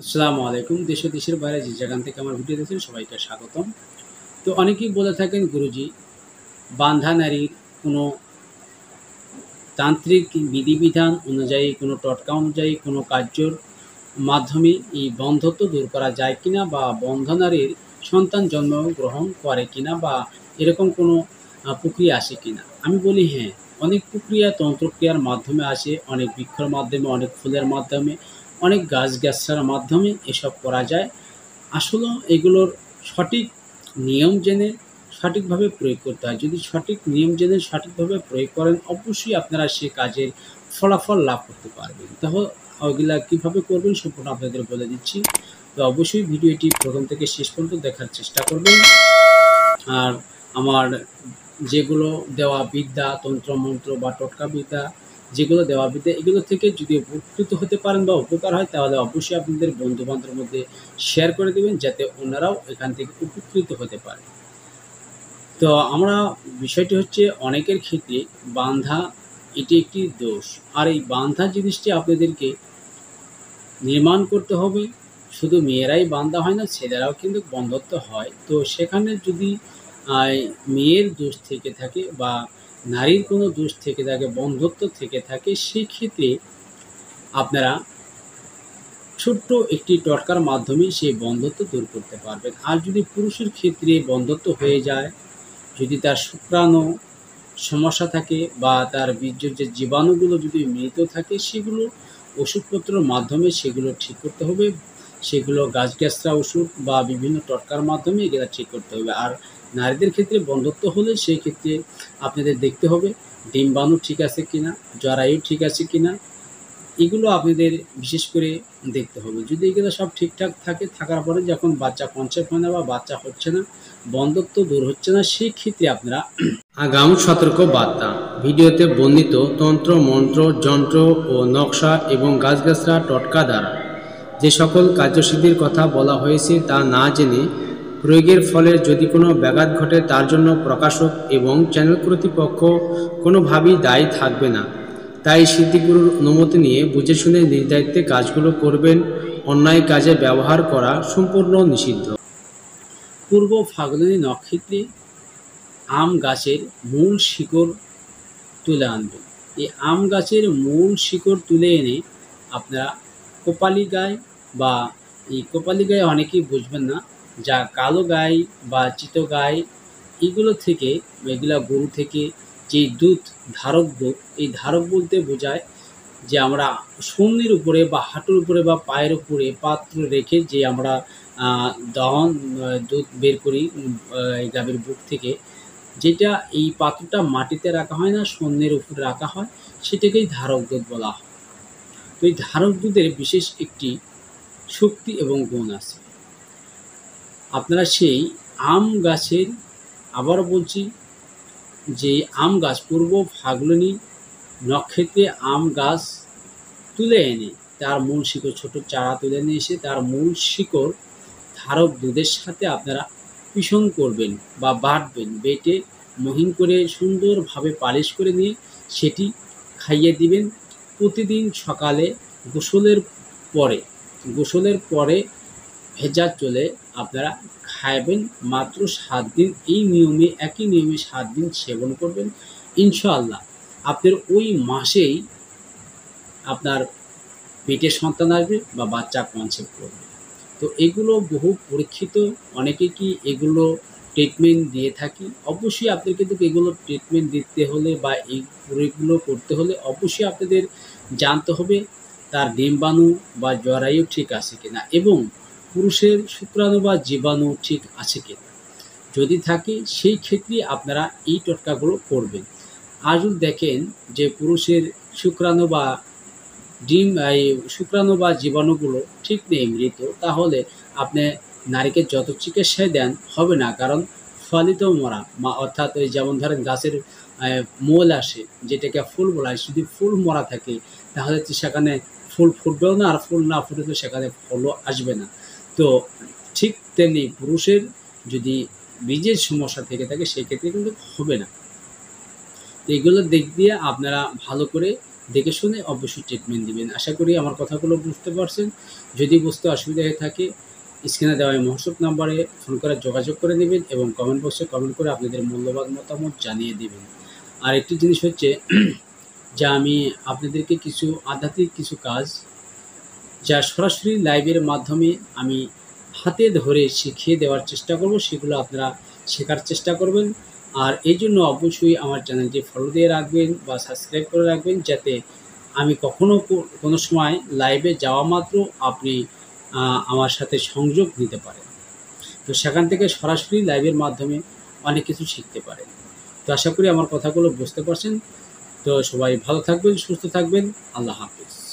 আসসালামু আলাইকুম। দেশ ও দেশের বাইরে যে যেখান থেকে আমার ভিডিও দেখছেন সবাইকে স্বাগতম। তো অনেকেই বলে থাকেন গুরুজি, বান্ধা নারীর কোনো তান্ত্রিক বিধিবিধান অনুযায়ী, কোনো টোটকা অনুযায়ী, কোনো কার্যর মাধ্যমে এই বন্ধ্যত্ব দূর করা যায় কিনা, বা বন্ধ নারীর সন্তান জন্মগ্রহণ করে কিনা, বা এরকম কোনো প্রক্রিয়া আসে কিনা? আমি বলি হ্যাঁ, অনেক প্রক্রিয়া তন্ত্রক্রিয়ার মাধ্যমে আসে, অনেক বৃক্ষর মাধ্যমে, অনেক ফুলের মাধ্যমে, অনেক গাছ-গাছড়ার মাধ্যমে এসব করা যায়। আসলেও এগুলোর সঠিক নিয়ম জেনে সঠিকভাবে প্রয়োগ করতে হয়। যদি সঠিক নিয়ম জেনে সঠিকভাবে প্রয়োগ করেন, অবশ্যই আপনারা সে কাজের ফলাফল লাভ করতে পারবেন। ওইগুলা কীভাবে করবেন সম্পূর্ণ আপনাদের বলে দিচ্ছি। তো অবশ্যই ভিডিওটি প্রথম থেকে শেষ পর্যন্ত দেখার চেষ্টা করবেন। আর আমার যেগুলো দেওয়া বিদ্যা, তন্ত্রমন্ত্র বা টোটকা বিদ্যা, যেগুলো দেওয়া বিদ্যা, এগুলো থেকে যদি উপকৃত হতে পারেন বা উপকার হয়, তাহলে অবশ্যই আপনাদের বন্ধু-বান্ধবের মধ্যে শেয়ার করে দেবেন, যাতে অন্যরাও এখান থেকে উপকৃত হতে পারে। তো আমরা বিষয়টি হচ্ছে, অনেকের ক্ষেত্রে বাঁধা এটি একটি দোষ। আর এই বাঁধা জিনিসটি আপনাদেরকে নির্মাণ করতে হবে। শুধু মেয়েরাই বান্দা হয় না, ছেলেরাও কিন্তু বন্ধ্যত্ব হয়। তো সেখানে যদি মেয়ের দোষ থেকে থাকে বা নারীর কোনো দোষ থেকে থাকে, বন্ধ্যত্ব থেকে থাকে, সেক্ষেত্রে আপনারা ছোট্ট একটি টোটকার মাধ্যমে সেই বন্ধ্যত্ব দূর করতে পারবেন। আর যদি পুরুষের ক্ষেত্রে বন্ধ্যত্ব হয়ে যায়, যদি তার শুক্রাণু সমস্যা থাকে বা তার বীর্যের যে জীবাণুগুলো যদি মৃত থাকে, সেগুলো ওষুধপত্রের মাধ্যমে সেগুলো ঠিক করতে হবে। সেগুলো গাছগাছরা ওষুধ বা বিভিন্ন টোটকার মাধ্যমে এগুলা ঠিক করতে হবে। আর নারীদের ক্ষেত্রে বন্ধ্যত্ব হলে সেই ক্ষেত্রে আপনাদের দেখতে হবে ডিম্বাণু ঠিক আছে কিনা, জরায়ু ঠিক আছে কিনা, এগুলো আপনাদের বিশেষ করে দেখতে হবে। যদি এগুলো সব ঠিকঠাক থাকে, থাকার পরে যখন বাচ্চা কনসেপ্ট হয় না বা বাচ্চা হচ্ছে না, বন্ধ্যত্ব দূর হচ্ছে না, সেক্ষেত্রে আপনারা আগাম সতর্ক বার্তা ভিডিওতে বর্ণিত তন্ত্র, মন্ত্র, যন্ত্র ও নকশা এবং গাছগাছরা টোটকা দ্বারা যে সকল কার্যসিদ্ধির কথা বলা হয়েছে তা না জেনে প্রয়োগের ফলে যদি কোনো ব্যাঘাত ঘটে, তার জন্য প্রকাশক এবং চ্যানেল কর্তৃপক্ষ কোনোভাবেই দায়ী থাকবে না। তাই সিদ্ধিগুরুর অনুমতি নিয়ে বুঝে শুনে নিজ দায়িত্বে কাজগুলো করবেন। অন্যায় কাজে ব্যবহার করা সম্পূর্ণ নিষিদ্ধ। পূর্ব ফাল্গুনী নক্ষত্রে আম গাছের মূল শিকড় তুলে আনবেন। এই আম গাছের মূল শিকড় তুলে এনে আপনারা কোপালি গায়, বা এই কোপালি গায়ে অনেকেই বুঝবেন না, যা কালো গাই বা চিতো গাই, এগুলো থেকে, এগুলা গরু থেকে যে দুধ, ধারক দুধ, এই ধারক বলতে বোঝায় যে আমরা শূন্যের উপরে বা হাঁটুর উপরে বা পায়ের উপরে পাত্র রেখে যে আমরা দহন দুধ বের করি এই গাভীর বুক থেকে, যেটা এই পাত্রটা মাটিতে রাখা হয় না, শূন্যের উপরে রাখা হয়, সেটাকেই ধারক দুধ বলা হয়। তো এই ধারক দুধের বিশেষ একটি শক্তি এবং গুণ আছে। আপনারা সেই আম গাছের, আবারও বলছি, যে আম গাছ পূর্ব ফাল্গুনী নক্ষত্রে আম গাছ তুলে এনে তার মূল শিকড়, ছোট চারা তুলে নিয়ে এসে তার মূল শিকড় ধারক দুধের সাথে আপনারা পিষণ করবেন বা বাটবেন। বেটে মহিন করে সুন্দরভাবে পালিশ করে নিয়ে সেটি খাইয়ে দিবেন। প্রতিদিন সকালে গোসলের পরে ভেজা চলে আপনারা খাইবেন। মাত্র 7 দিন এই নিয়মে, একই নিয়মে 7 দিন সেবন করবেন। ইনশাআল্লাহ আপনার ওই মাসেই আপনার পেটে সন্তান আসবে বা বাচ্চা কনসেপ্ট করবে। তো এগুলো বহু পরীক্ষিত। অনেকে কি এগুলো ট্রিটমেন্ট দিয়ে থাকি। অবশ্যই আপনাদের কিন্তু এগুলো ট্রিটমেন্ট দিতে হলে বা এই প্রয়োগগুলো করতে হলে অবশ্যই আপনাদের জানতে হবে তার ডিম্বাণু বা জরায়ু ঠিক আছে কিনা, এবং পুরুষের শুক্রাণু বা জীবাণু ঠিক আছে কিনা। যদি থাকে, সেই ক্ষেত্রে আপনারা এই টোটকাগুলো করবেন। আর যদি দেখেন যে পুরুষের শুক্রাণু বা শুক্রাণু বা জীবাণুগুলো ঠিক নেই, মৃত, তাহলে আপনি নারীকে যত চিকিৎসাই দেন হবে না। কারণ ফলিত মরা, অর্থাৎ ওই যেমন ধরেন গাছের মূল আসে, যেটাকে ফুল বলা হয়, যদি ফুল মরা থাকে তাহলে তো সেখানে ফুল ফুটবেও না, আর ফুল না ফুটে তো সেখানে ফলও আসবে না। তো ঠিক তেমনি পুরুষের যদি বীজের সমস্যা থেকে থাকে, সেক্ষেত্রে কিন্তু হবে না। তো এগুলো দিক দিয়ে আপনারা ভালো করে দেখে শুনে অবশ্যই ট্রিটমেন্ট দিবেন। আশা করি আমার কথাগুলো বুঝতে পারছেন। যদি বুঝতে অসুবিধা হয়ে থাকে স্ক্রিনে দেওয়া এই হোয়াটসঅ্যাপ নাম্বারে ফোন করে যোগাযোগ করে নেবেন এবং কমেন্ট বক্সে কমেন্ট করে আপনাদের মূল্যবান মতামত জানিয়ে দিবেন। আর একটি জিনিস হচ্ছে যে আমি আপনাদেরকে কিছু আধ্যাত্মিক কিছু কাজ যা সরাসরি লাইভের মাধ্যমে আমি হাতে ধরে শিখিয়ে দেওয়ার চেষ্টা করব, সেগুলো আপনারা শেখার চেষ্টা করবেন। আর এই জন্য অবশ্যই আমার চ্যানেলটি ফলো দিয়ে রাখবেন বা সাবস্ক্রাইব করে রাখবেন, যাতে আমি কখনো কোনো সময় লাইভে যাওয়া মাত্র আপনি আমার সাথে সংযোগ নিতে পারেন। তো সেখান থেকে সরাসরি লাইভের মাধ্যমে অনেক কিছু শিখতে পারেন। তো আশা করি আমার কথাগুলো বুঝতে পারছেন। তো সবাই ভালো থাকবেন, সুস্থ থাকবেন। আল্লাহ হাফেজ।